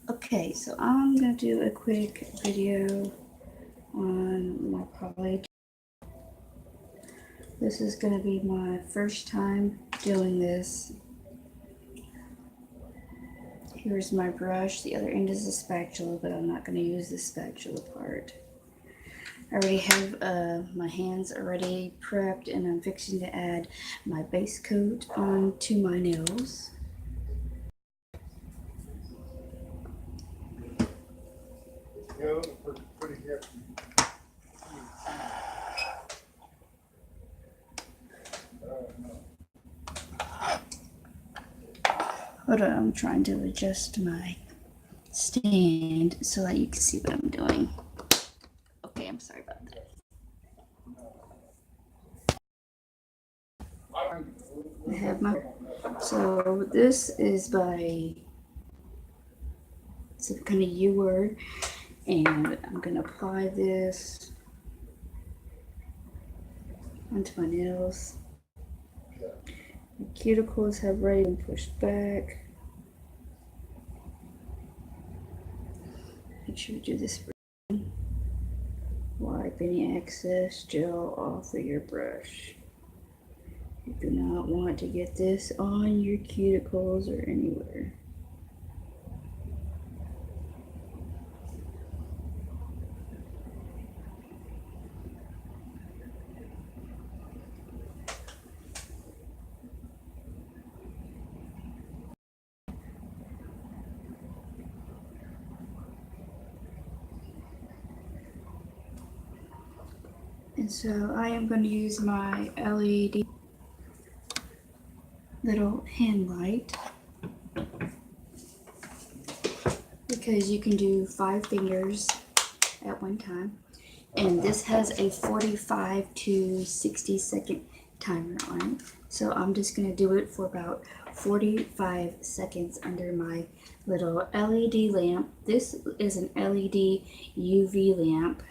Okay, so I'm gonna do a quick video on my polygel. This is gonna be my first time doing this. Here's my brush. The other end is a spatula, but I'm not gonna use the spatula part. I already have my hands already prepped, and I'm fixing to add my base coat onto my nails. Pretty hefty. Hold on, I'm trying to adjust my stand so that you can see what I'm doing. Okay, I'm sorry about that. I have my, so this is by some kind of U word, and I'm gonna apply this onto my nails. My cuticles have already been pushed back. Make sure you do this. Wipe any excess gel off of your brush. You do not want to get this on your cuticles or anywhere. And so I am going to use my LED little hand light, because you can do 5 fingers at one time, and this has a 45 to 60 second timer on it. So I'm just going to do it for about 45 seconds under my little LED lamp. This is an LED UV lamp.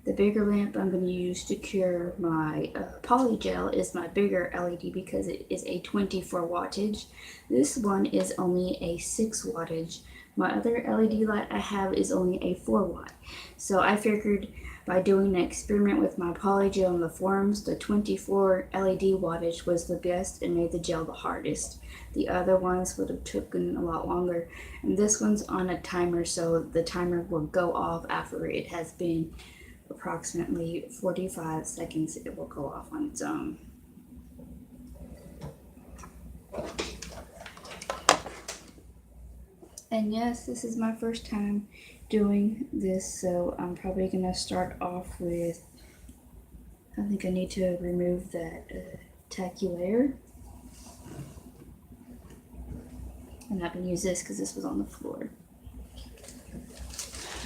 The bigger lamp I'm going to use to cure my polygel is my bigger LED, because it is a 24 wattage. This one is only a 6 wattage. My other LED light I have is only a 4 watt. So I figured by doing an experiment with my polygel in the forums, the 24 LED wattage was the best and made the gel the hardest. The other ones would have taken a lot longer. And this one's on a timer, so the timer will go off after it has been approximately 45 seconds. It will go off on its own. And yes, this is my first time doing this, so I'm probably gonna start off with, I think I need to remove that tacky layer. I'm not gonna use this because this was on the floor.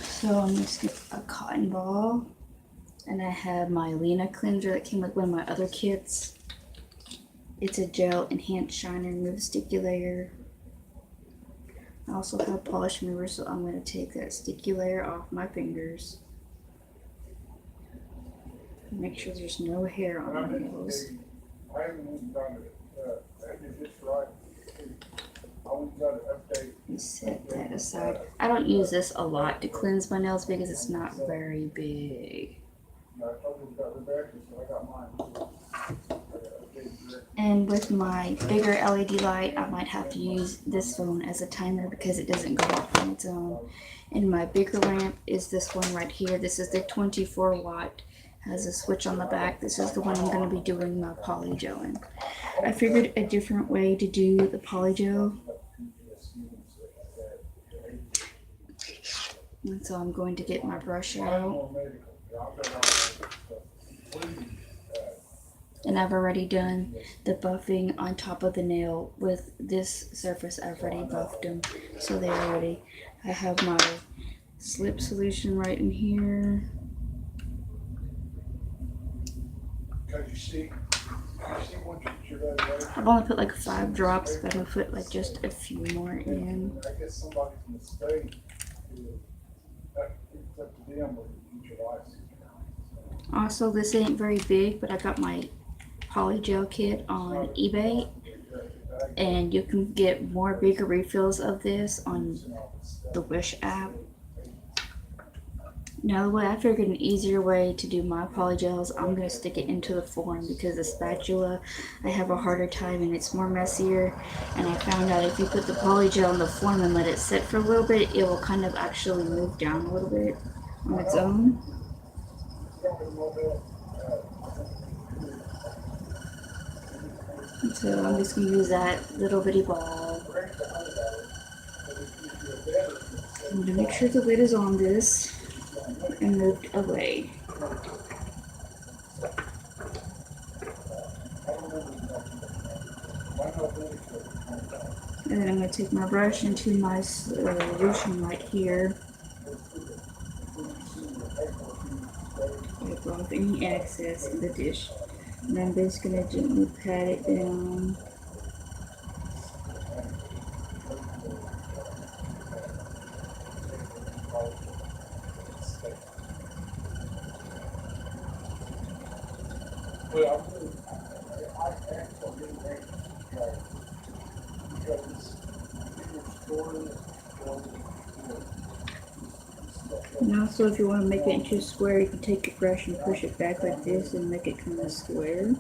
So I'm just gonna get a cotton ball, and I have my Lena cleanser that came with one of my other kits. It's a gel enhanced shine and remove sticky layer. I also have polish remover, so I'm going to take that sticky layer off my fingers. Make sure there's no hair on my nails. I haven't even done it. I did this right. I always got to update. And set that aside. I don't use this a lot to cleanse my nails because it's not very big. I told you about Rebecca, so I got mine. And with my bigger LED light, I might have to use this phone as a timer because it doesn't go off on its own. And my bigger lamp is this one right here. This is the 24 watt. Has a switch on the back. This is the one I'm going to be doing my polygel in. I figured a different way to do the polygel. And so I'm going to get my brush out. And I've already done the buffing on top of the nail with this surface. I've already buffed them, so they're ready. I have my slip solution right in here. I've only put like 5 drops, but I'm gonna put like just a few more in. I guess somebody's mistake. It's up to them what you utilize. Also, this ain't very big, but I got my polygel kit on eBay, and you can get more bigger refills of this on the Wish app. Now, the way I figured an easier way to do my polygels, I'm going to stick it into the form because the spatula, I have a harder time and it's more messier. And I found out if you put the polygel in the form and let it sit for a little bit, it will kind of actually move down a little bit on its own. And so I'm just going to use that little bitty ball. I'm going to make sure the lid is on this and moved away. And then I'm going to take my brush into my solution right here. Wipe off any excess in the dish. And I'm just going to gently pat it down. And also, if you want to make it into a square, you can take your brush and push it back like this and make it kind of square.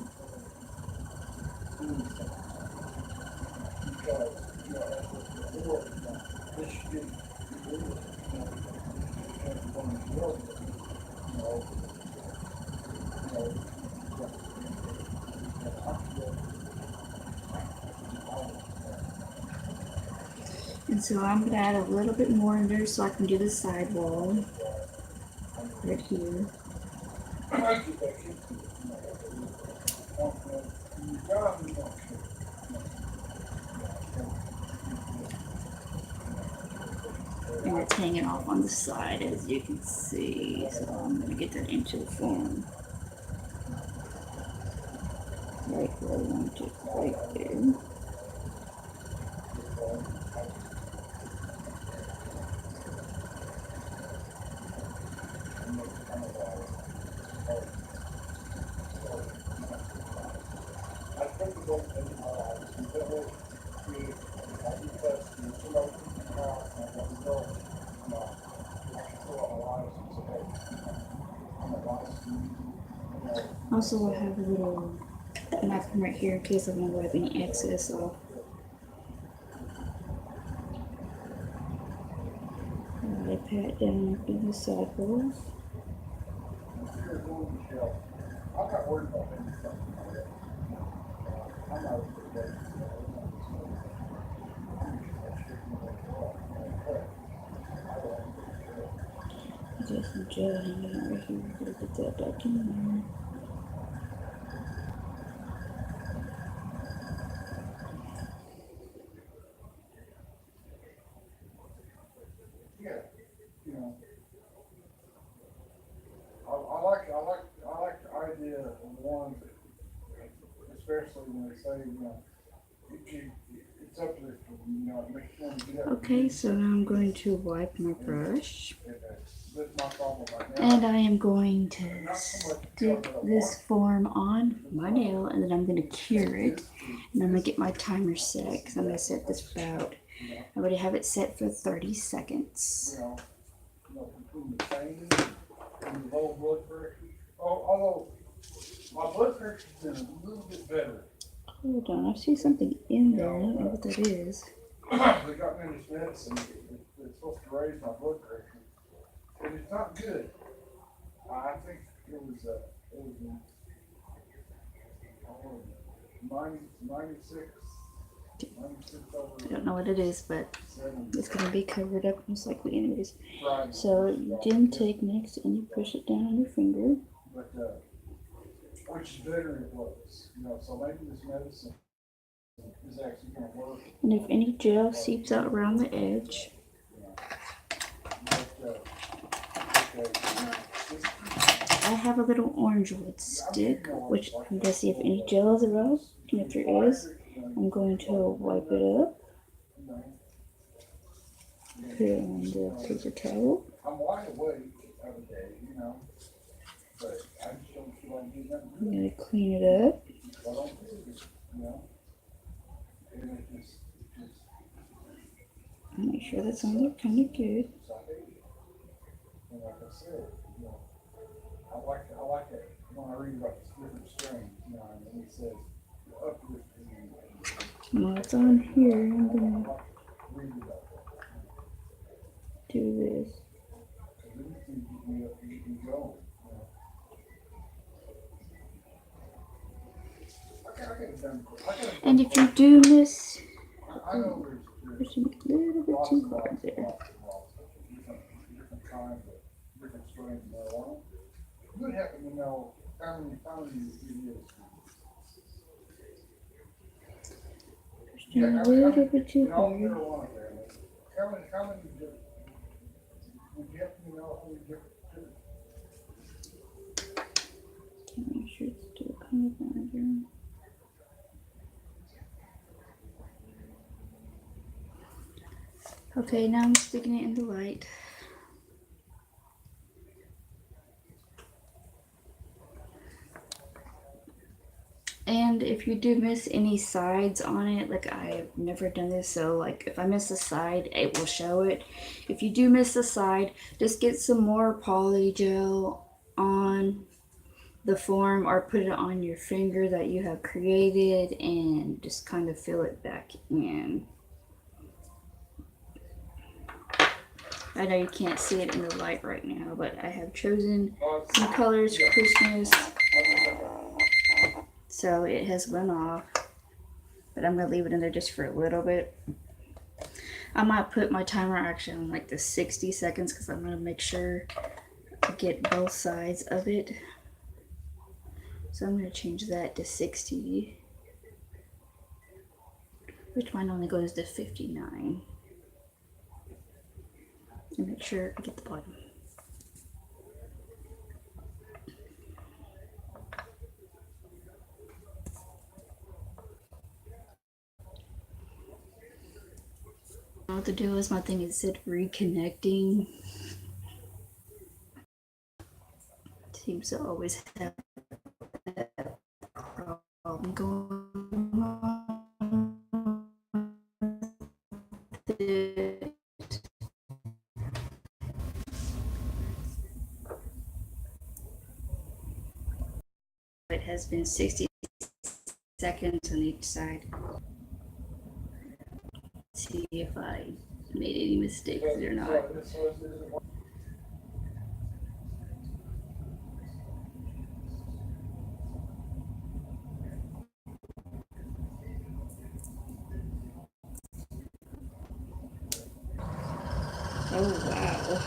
And so I'm going to add a little bit more in there so I can do the side wall right here. And it's hanging off on the side, as you can see. So I'm going to get that into the form. Right where I want it, right there. Also, I have a little napkin right here in case I want to wipe any excess off. I pat down in the circle. I'm not worried about anything. I'm not Just some gel hanging out right here. Gotta get that back in there. Yeah, you know. I like the idea of ones, especially when they say, you know, it's uplifting, you know, it makes you want to get up. Okay, so now I'm going to wipe my brush. That's my problem right now. And I am going to stick this form on my nail and then I'm going to cure it. And I'm going to get my timer set because I'm going to set this for about, I already have it set for 30 seconds. You know, between the pain and the low blood pressure. Although my blood pressure's been a little bit better. Hold on, I see something in there. I don't know what that is. They got me this medicine that's supposed to raise my blood pressure, but it's not good. I think it was 96 over. I don't know what it is, but 7. it's going to be covered up most likely anyways. Right. So you then take next and you push it down on your finger. But which is better than it was, you know. So maybe this medicine is actually going to work. And if any gel seeps out around the edge, I have a little orange wood stick, which I'm going to see if any gel is around. And if there is, I'm going to wipe it up. Put it on the paper towel. I'm wide awake every day, you know, but I just don't feel like doing nothing. I'm going to clean it up. I don't do it, you know. and it just, I'll make sure that's on there kind of good. and like I said, you know, I like it when I read about the different strains, you know, and it says uplifting and While it's on here, I'm I gonna like read about that. do this. Cause it needs to get me up and get me going, you know. I got it done quick. I got it And done if you quick. do miss, I know there's a little bit lots too and hard lots and there. lots and lots of different kinds of different strains of marijuana. You would happen to know how many it is. Just a little bit too In all hard. marijuana families, how many different, would you happen to know how many different? Make sure it's still kind of under. Okay, now I'm sticking it in the light. And if you do miss any sides on it, like I've never done this, so like if I miss a side, it will show it. If you do miss a side, just get some more polygel on the form or put it on your finger that you have created and just kind of fill it back in. I know you can't see it in the light right now, but I have chosen some colors for Christmas. So it has went off, but I'm gonna leave it in there just for a little bit. I might put my timer actually on like the 60 seconds because I'm gonna make sure I get both sides of it. So I'm gonna change that to 60, which mine only goes to 59. And make sure I get the bottom. What the deal is, my thing is said reconnecting. Seems to always have that problem going on. It has been 60 seconds on each side. Let's see if I made any mistakes or not. Oh wow.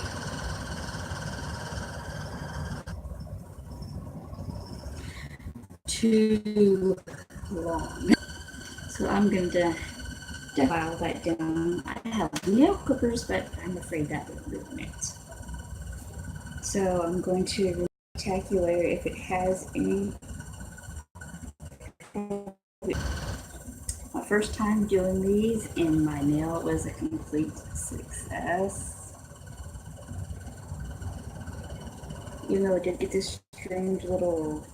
Too long. So I'm going to file that down. I have nail clippers, but I'm afraid that would ruin it. So I'm going to calculate if it has any. My first time doing these, and my nail was a complete success. Even though it did get this strange little,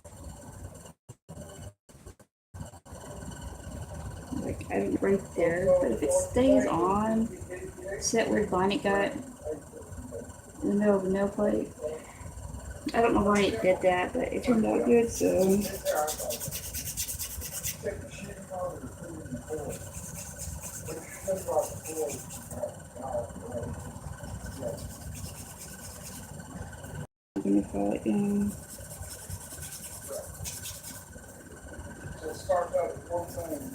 like, I don't right there, but if it stays on, see that weird line it got in the middle of the nail plate? I don't know why it did that, but it turned out good, so. I'm gonna file it down. So it starts out with one thing,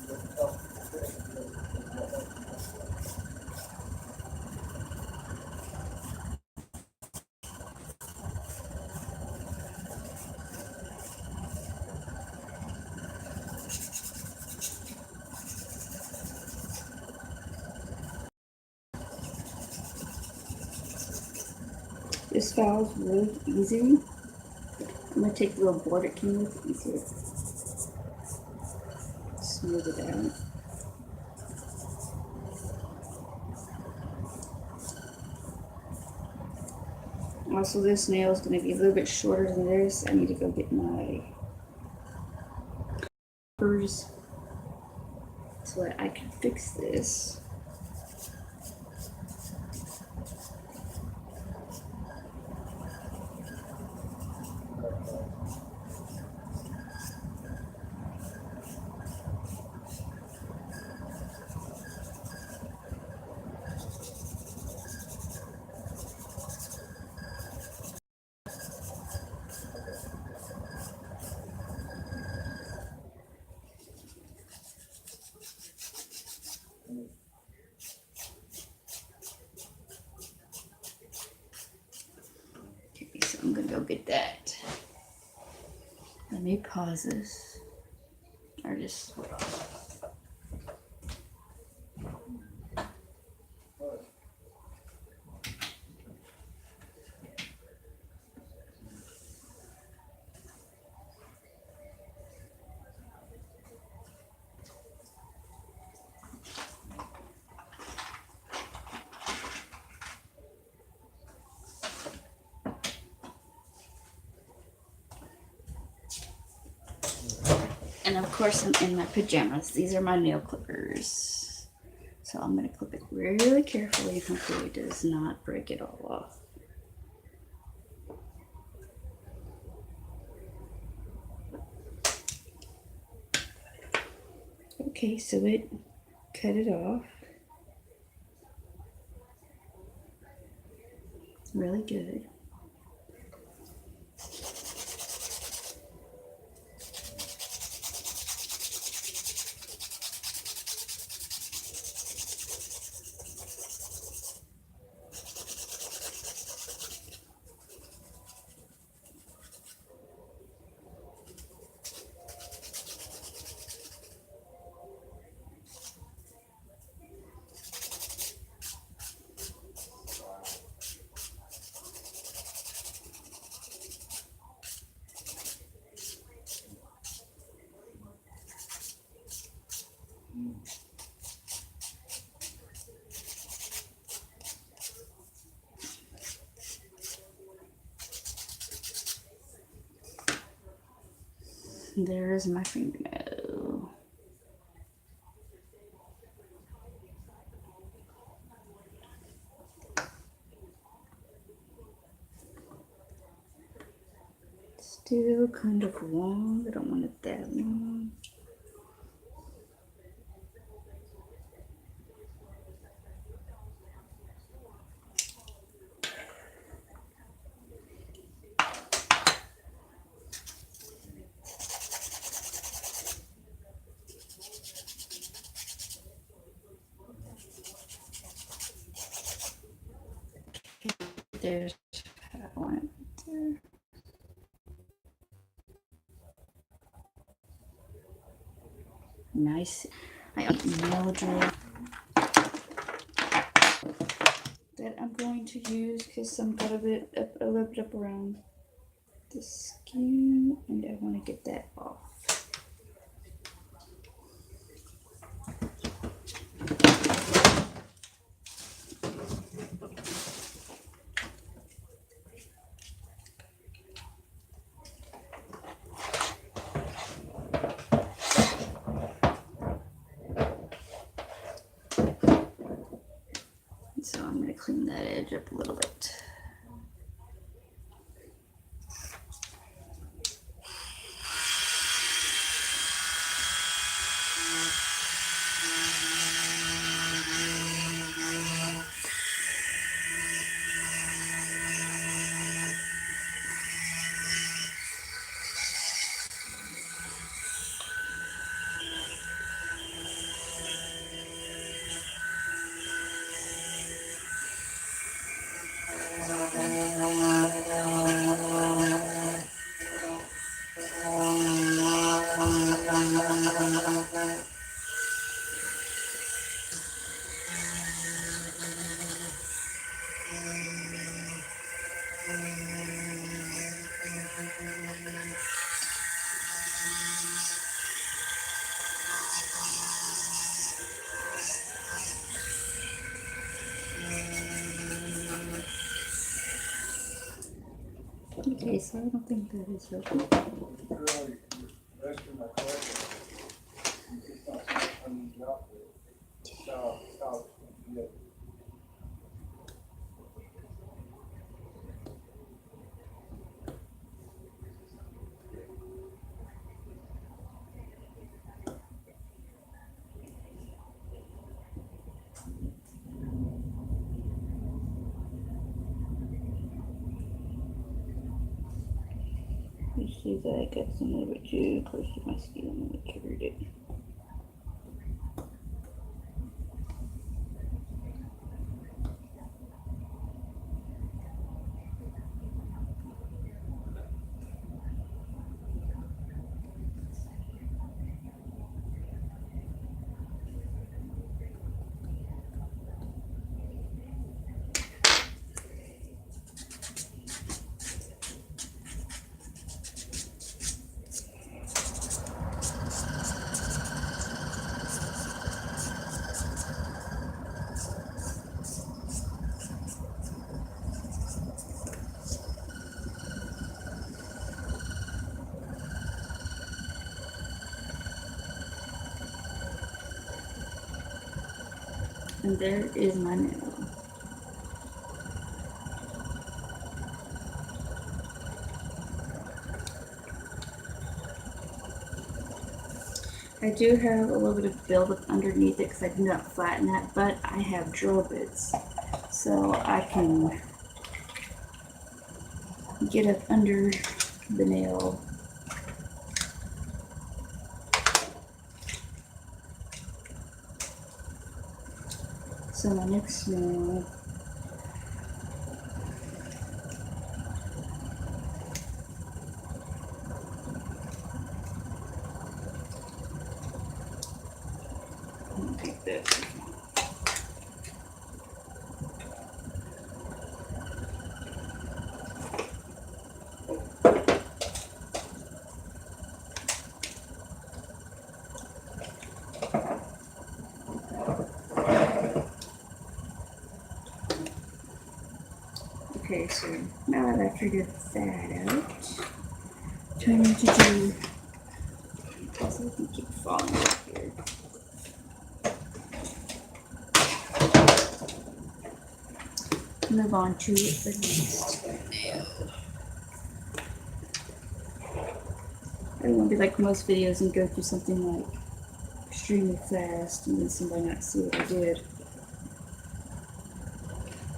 This file's really easy. I'm gonna take the little board it came with, easier. Smooth it out. Also, this nail is gonna be a little bit shorter than this. I need to go get my clippers. So so that I can fix this. Okay, so I'm gonna go get that. Let me pause this. Or just and of course I'm in my pajamas. These are my nail clippers. So I'm gonna clip it really carefully and hopefully it does not break it all off. Okay, so it cut it off. Really good. There's my fingernail. Still kind of long. I don't want it that long. There's that one there. Nice. I have a nail drill that I'm going to use because some got a little bit up around the skin, and I want to get that off. So I'm going to clean that edge up a little bit. Okay, so I don't think that is right. Really, rest of my collection. It's not when you drop the style together. You see that I got some a little bit too close to my skin and it covered it. And there is my nail. I do have a little bit of buildup underneath it because I did not flatten that, but I have drill bits, so I can get up under the nail. So my next nail, I'm gonna take this. Okay, so now that I figured that out, trying to do, because I can keep falling out here. Move on to the next nail. I don't want to be like most videos and go through something like extremely fast and then somebody not see what I did.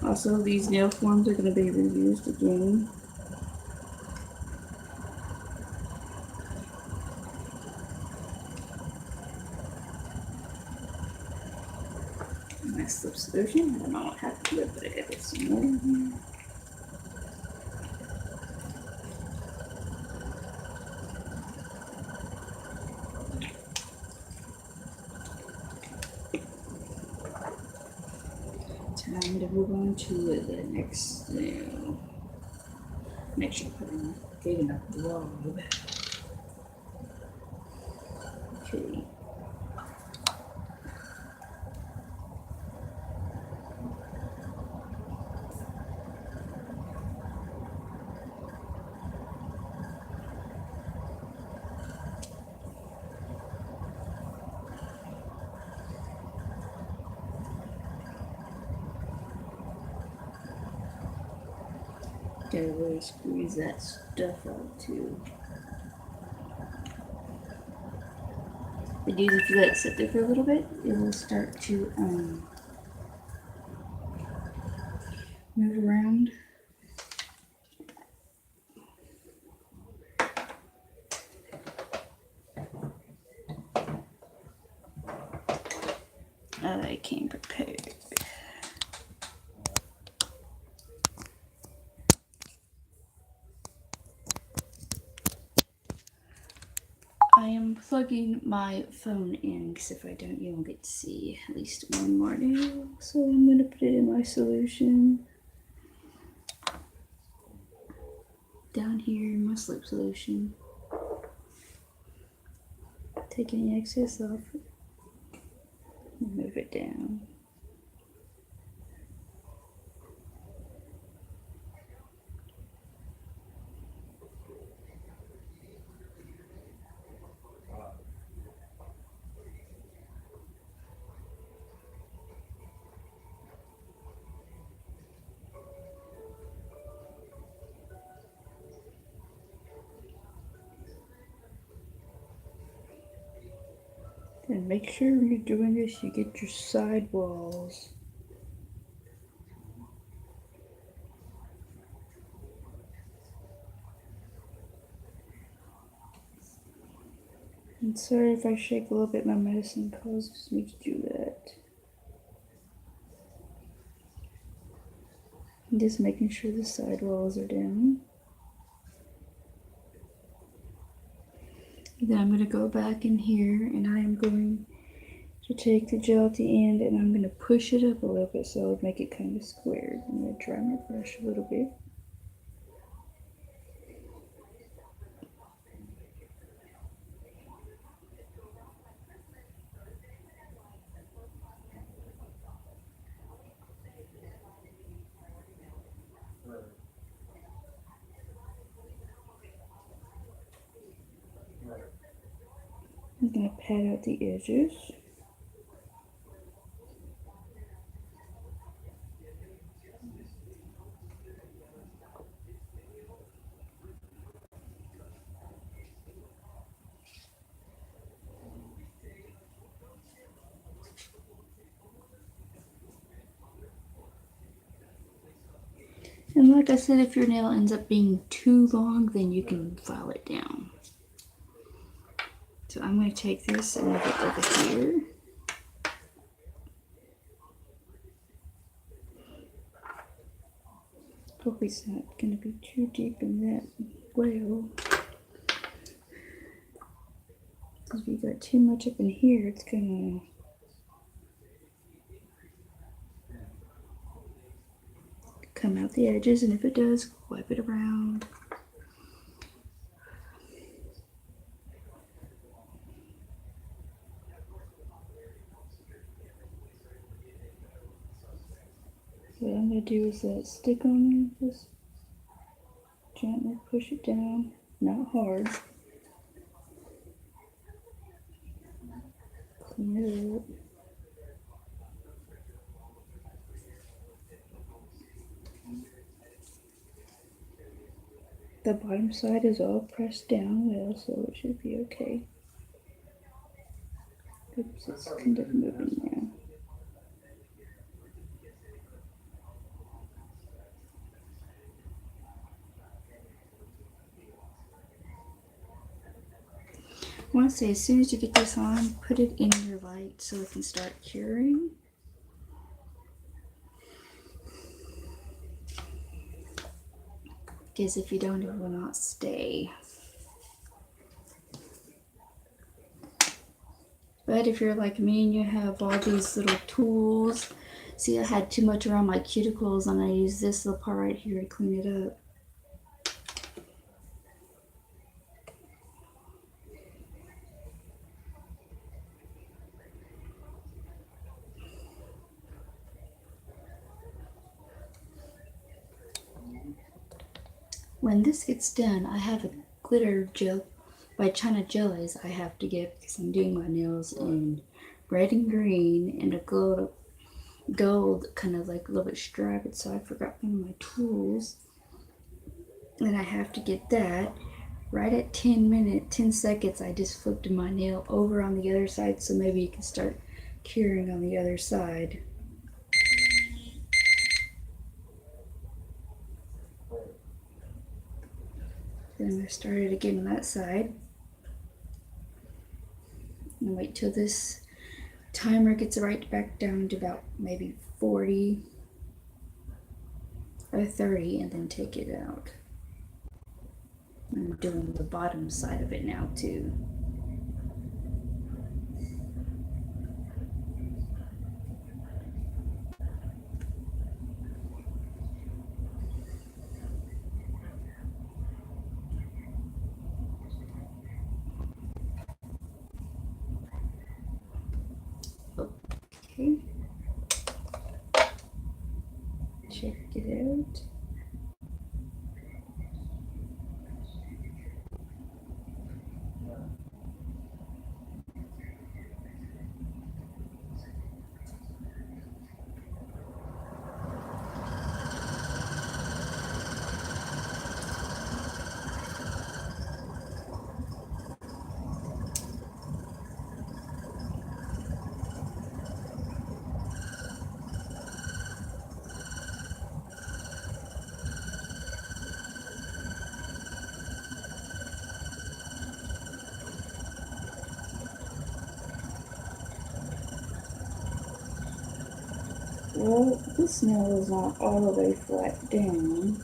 Also, these nail forms are going to be reused again. My slip solution, I don't know what happened to it, but I got it somewhere in here. Time to move on to the next nail. Make sure I put in big enough globe. Okay. Gotta really squeeze that stuff out too. But usually if you let it sit there for a little bit, it will start to move around. I came prepared. I am plugging my phone in because if I don't, you won't get to see at least one more nail. So I'm going to put it in my solution. Down here in my slip solution. Take any excess off. Move it down. And make sure when you're doing this, you get your side walls. And sorry if I shake a little bit, my medicine causes me to do that. And just making sure the side walls are down. Then I'm going to go back in here and I am going to take the gel at the end and I'm going to push it up a little bit so it'll make it kind of squared. I'm going to dry my brush a little bit. I'm going to pat out the edges. And like I said, if your nail ends up being too long, then you can file it down. So I'm going to take this and move it over here. Hope it's not going to be too deep in that well. Because if you got too much up in here, it's going to come out the edges. And if it does, wipe it around. What I'm going to do is stick on there, just gently push it down, not hard. Clean it up. The bottom side is all pressed down well, so it should be okay. Oops, it's kind of moving now. I want to say, as soon as you get this on, put it in your light so it can start curing. Because if you don't, it will not stay. But if you're like me and you have all these little tools, see, I had too much around my cuticles and I use this little part right here to clean it up. When this gets done, I have a glitter gel by China Jellies I have to get because I'm doing my nails in red and green and a gold kind of like a little bit striped, so I forgot one of my tools. And I have to get that. Right at 10 seconds, I just flipped my nail over on the other side so maybe you can start curing on the other side. Then I started again on that side. And wait till this timer gets right back down to about maybe 40 or 30 and then take it out. I'm doing the bottom side of it now too. Okay. Check it out. Well, this nail is not all the way flat down.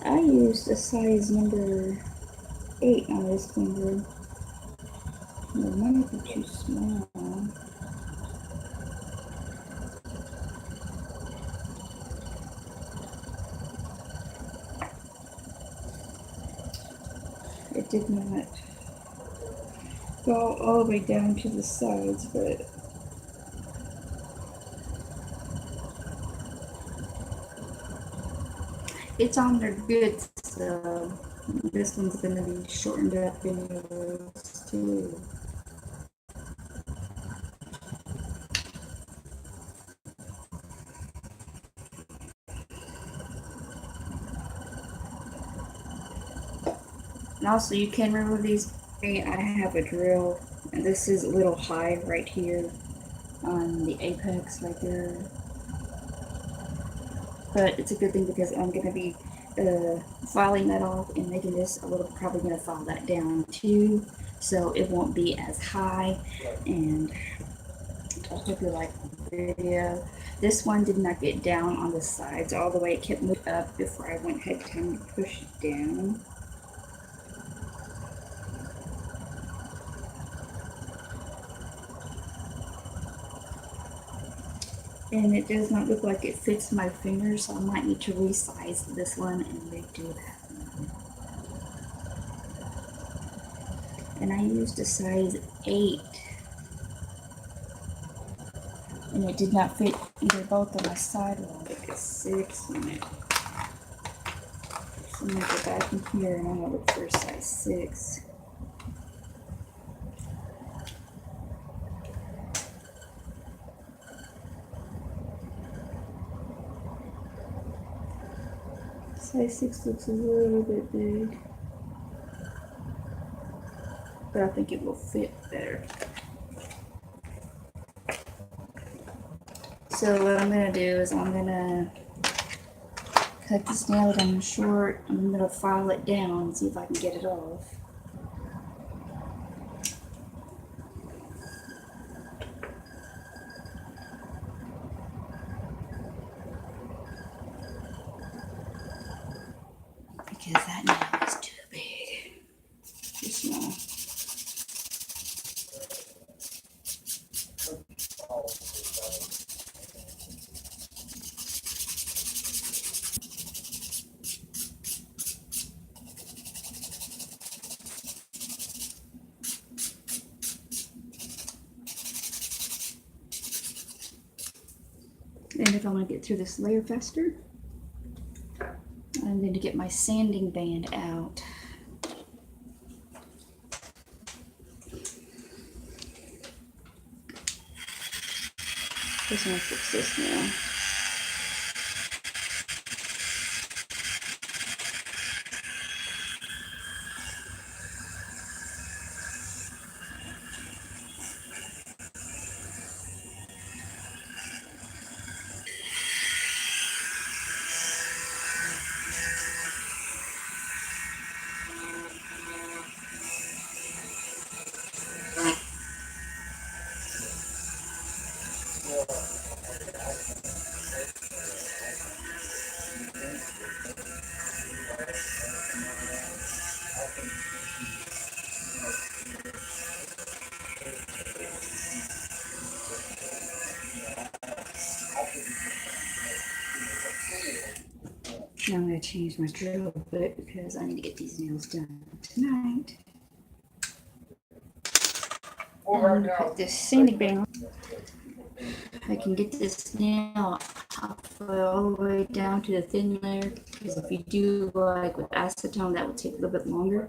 I used a size number 8 on this finger. It might be too small. It did not go all the way down to the sides, but it's on there good, so this one's gonna be shortened up anyways too. And also you can remove these. I have a drill, and this is a little high right here on the apex right there. But it's a good thing because I'm going to be filing that off and making this a little, probably going to file that down too, so it won't be as high. And I hope you like the video. This one did not get down on the sides all the way. It kept moving up before I went had time to push it down. And it does not look like it fits my fingers, so I might need to resize this one and redo that one. And I used a size 8. And it did not fit either both on my side wall. Like a 6 on it. So I'm going to go back in here and I'm going to look for a size 6. Size 6 looks a little bit big, but I think it will fit better. So what I'm going to do is I'm going to cut this nail down short. I'm going to file it down and see if I can get it off. Because that nail is too big, too small. And if I want to get through this layer faster, I'm going to get my sanding band out. Just want to fix this now. Now I'm going to change my drill a bit because I need to get these nails done tonight. I'm going to put this sanding band on. I can get this nail all the way down to the thin layer, because if you do like with acetone, that will take a little bit longer.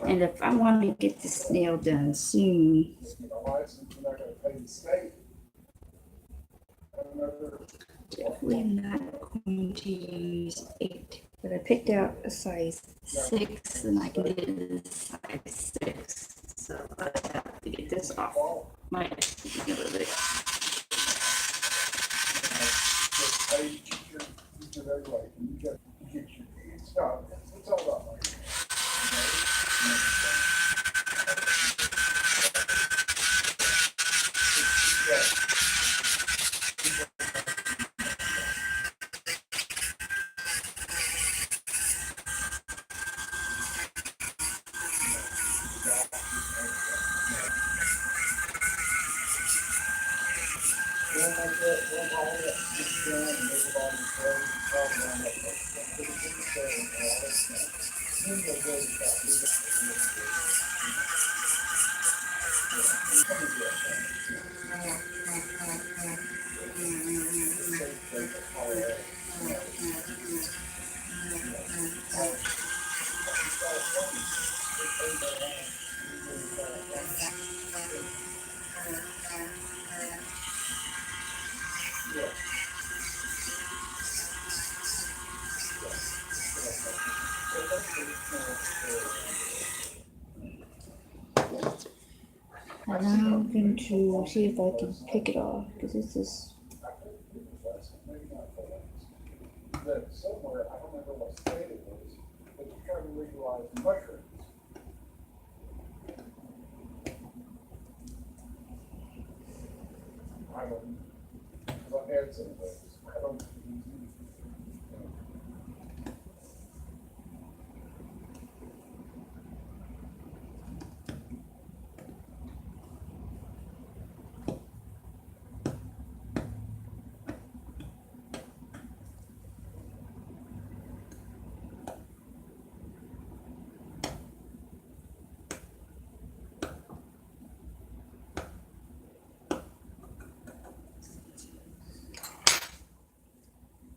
And if I want to get this nail done soon, definitely not going to use 8, but I picked out a size 6 and I can get it to size 6, so I have to get this off my a little bit. And I'm going to see if I can pick it off because it's just. That somewhere, I don't remember what state it was, but you're trying to legalize mushrooms. I don't, because I've had some of those. I don't.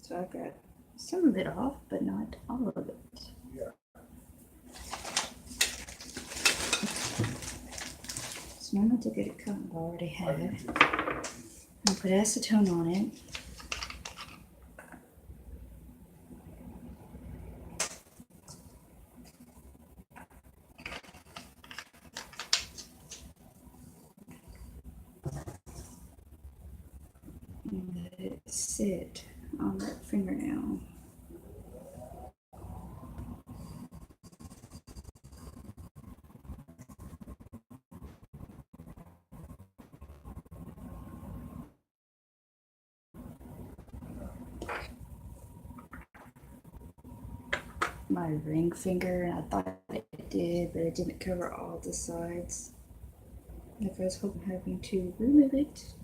So I got some of it off, but not all of it. Yeah. So now to get it cut, I already have. I'll put acetone on it. And let it sit on that fingernail. My ring finger, and I thought it did, but it didn't cover all the sides. Like I was hoping having to remove it.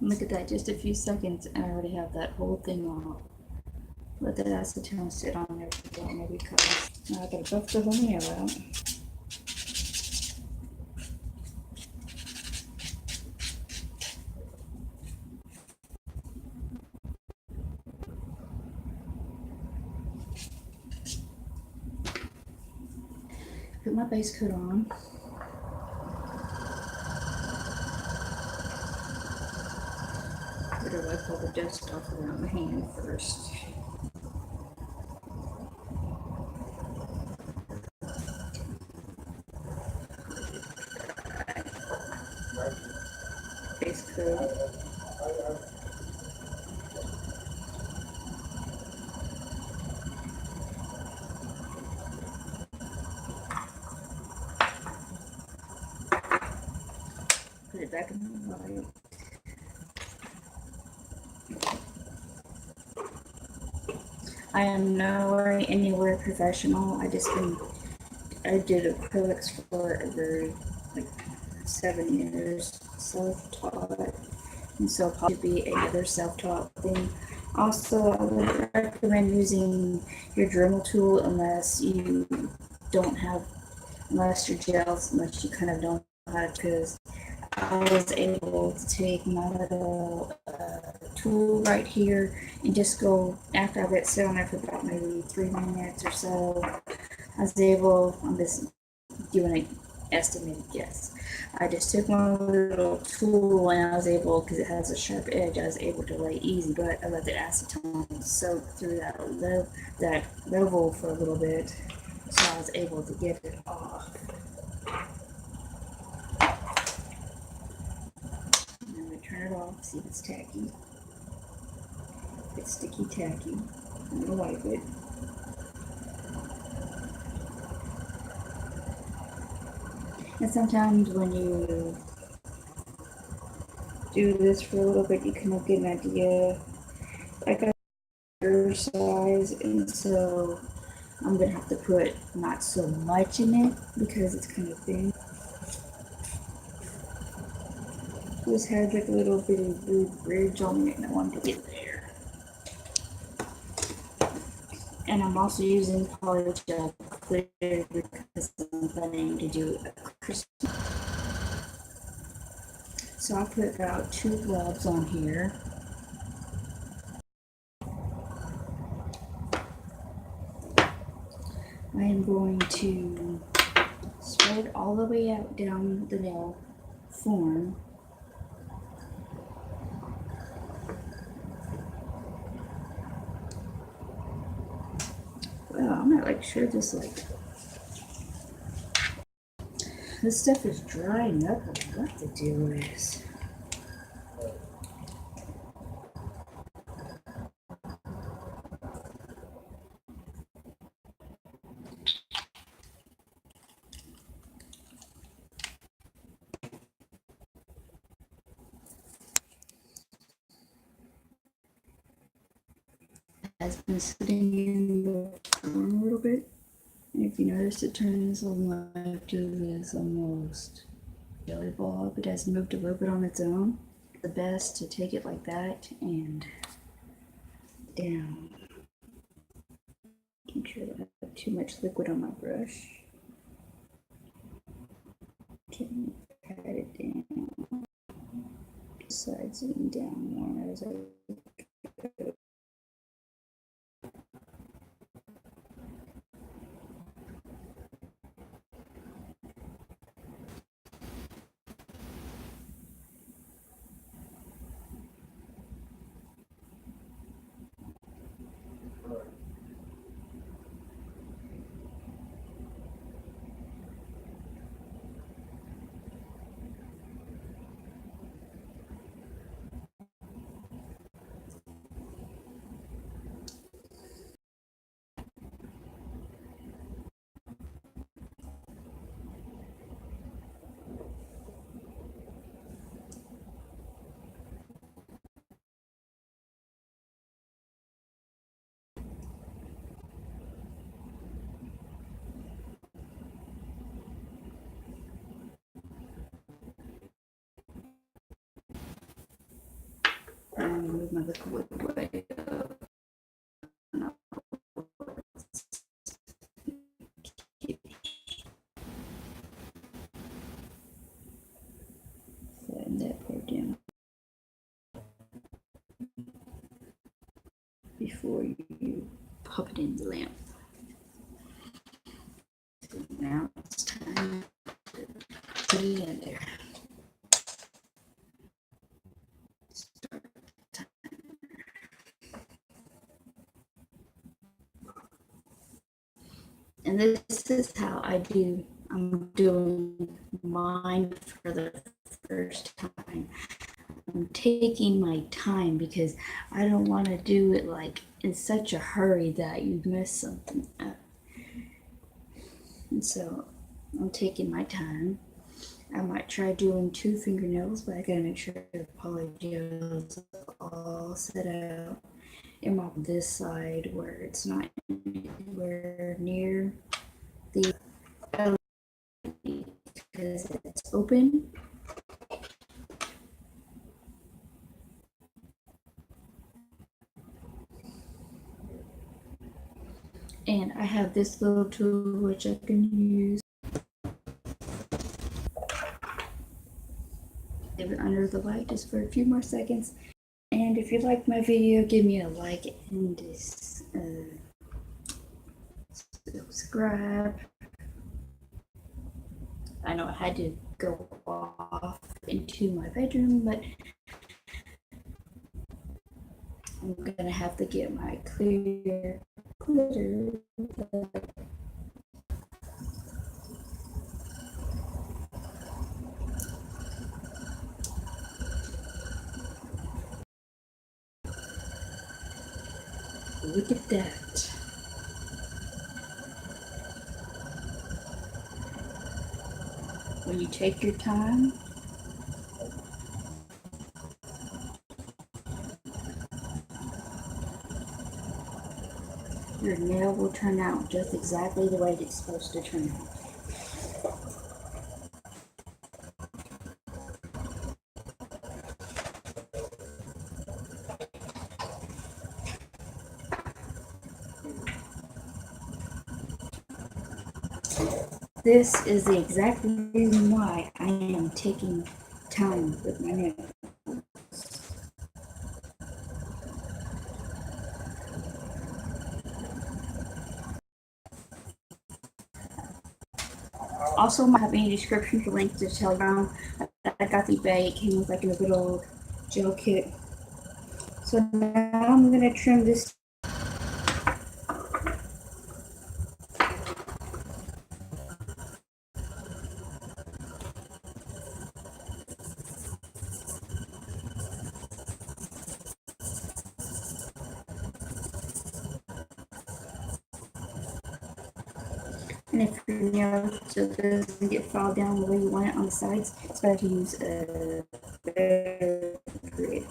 Look at that, just a few seconds, and I already have that whole thing off. Let that acetone sit on there for maybe cuts. Now I gotta buff the whole nail out. Put my base coat on. Better wipe all the dust off around my hand first. Base coat. Put it back in the light. I am nowhere anywhere professional. I did acrylics for over like 7 years, self-taught, and so probably be another self-taught thing. Also, I would recommend using your Dremel tool unless you unless your gels, unless you kind of don't know how to, because I was able to take my little tool right here and just go, after I let it sit on there for about maybe 3 minutes or so, I was able, I'm just doing an estimated guess. I just took my little tool and I was able, because it has a sharp edge, I was able to lay easy, but I let the acetone soak through that level for a little bit, so I was able to get it off. off, see if it's tacky. If it's sticky tacky, I'm gonna wipe it. And sometimes when you do this for a little bit, you kind of get an idea. I got your size, and so I'm gonna have to put not so much in it because it's kind of thin. This had like a little bitty bridge on it, and I wanted to get there. And I'm also using polygel clear because I'm planning to do a Christmas. So I put about 2 globs on here. I am going to spread all the way out down the nail form. Well, I'm not like sure this stuff is drying up or what the deal is. Has been sitting in the form a little bit. And if you notice, it turns left to this almost jelly blob. It has moved a little bit on its own. The best to take it like that and down. Make sure I don't have too much liquid on my brush. Can pat it down. Sides and down more as I go. I'm gonna move my liquid way up. Flatten that part down before you pop it in the lamp. So now it's time to put it in there. Start the timer. And this is how I'm doing mine for the first time. I'm taking my time because I don't want to do it like in such a hurry that you miss something up. And so I'm taking my time. I might try doing 2 fingernails, but I gotta make sure the polygel is all set out. And on this side where it's not anywhere near the because it's open. And I have this little tool which I can use. Leave it under the light just for a few more seconds. And if you like my video, give me a like and subscribe. I know I had to go off into my bedroom, but I'm gonna have to get my clear glitter. Look at that. When you take your time, your nail will turn out just exactly the way it's supposed to turn out. This is the exact reason why I am taking time with my nails. Also, I have a description for link to Telegram. I got the bag. It came with like a little gel kit. So now I'm gonna trim this. And if your nail doesn't get filed down the way you want it on the sides, it's better to use a better grid.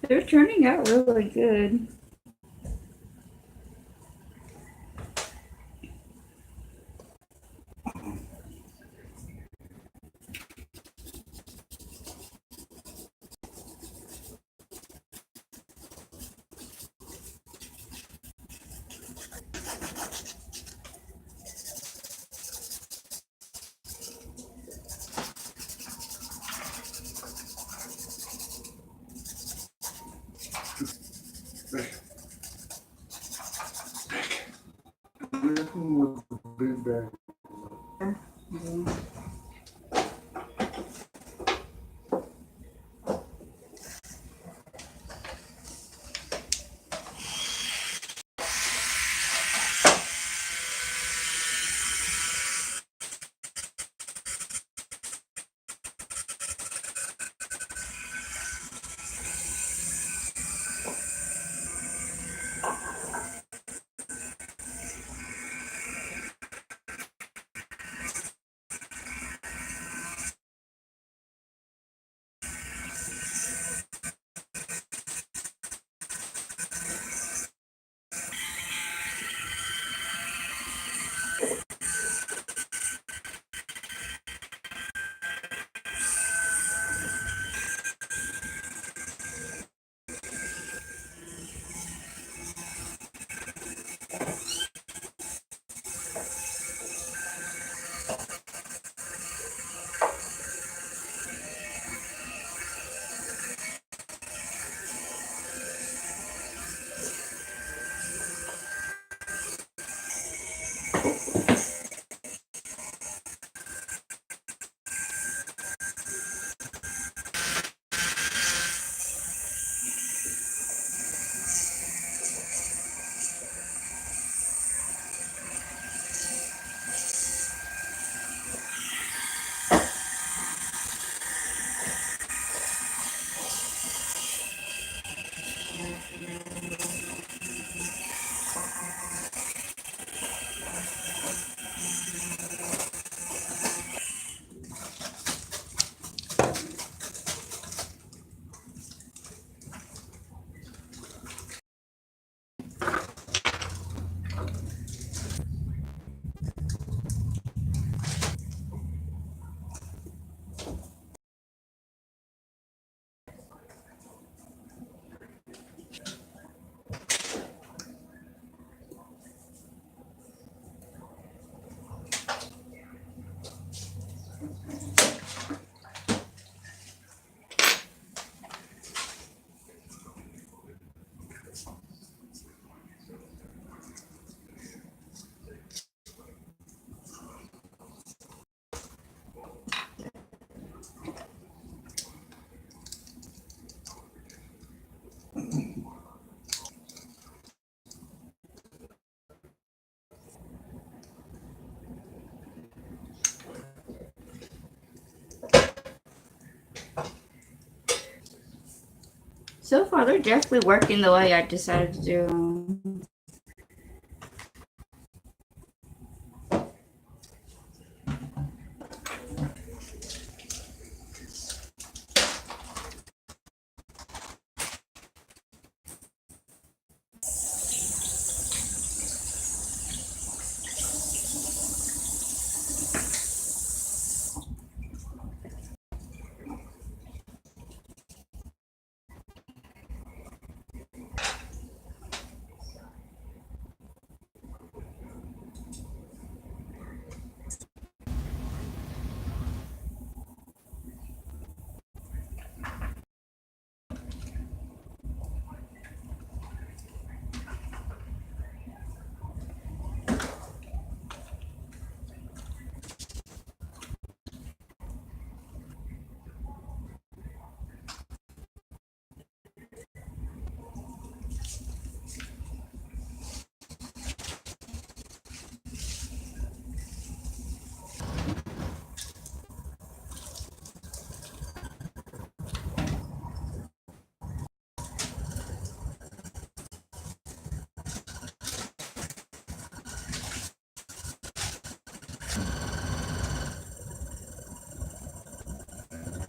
They're turning out really good. With the big bag. Yeah. So far, they're definitely working the way I decided to do them.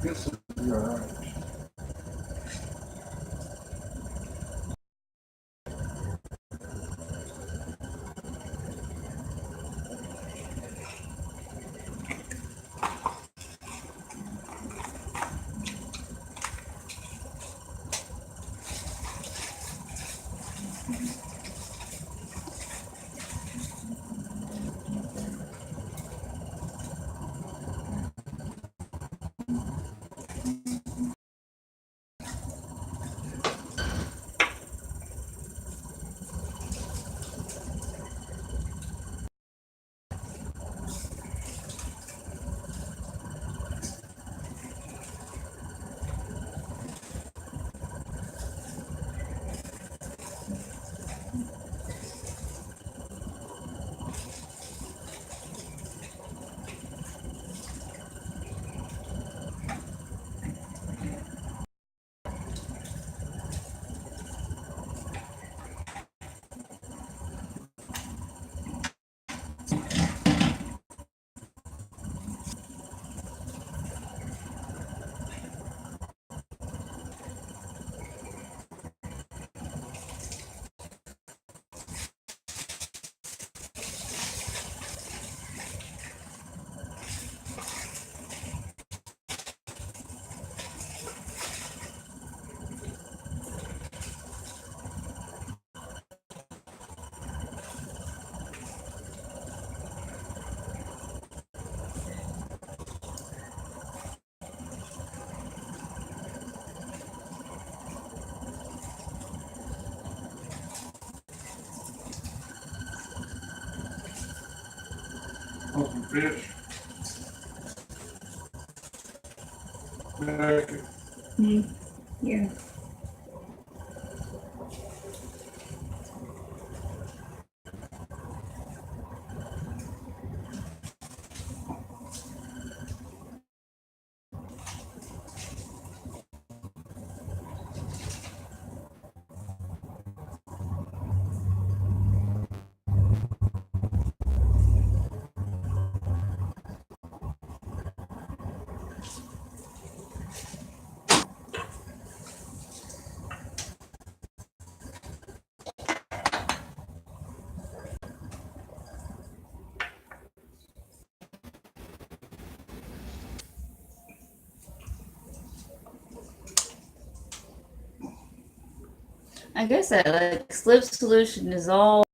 This will be all right. Want some fish? Bacon. Yeah. I guess that like slip solution is all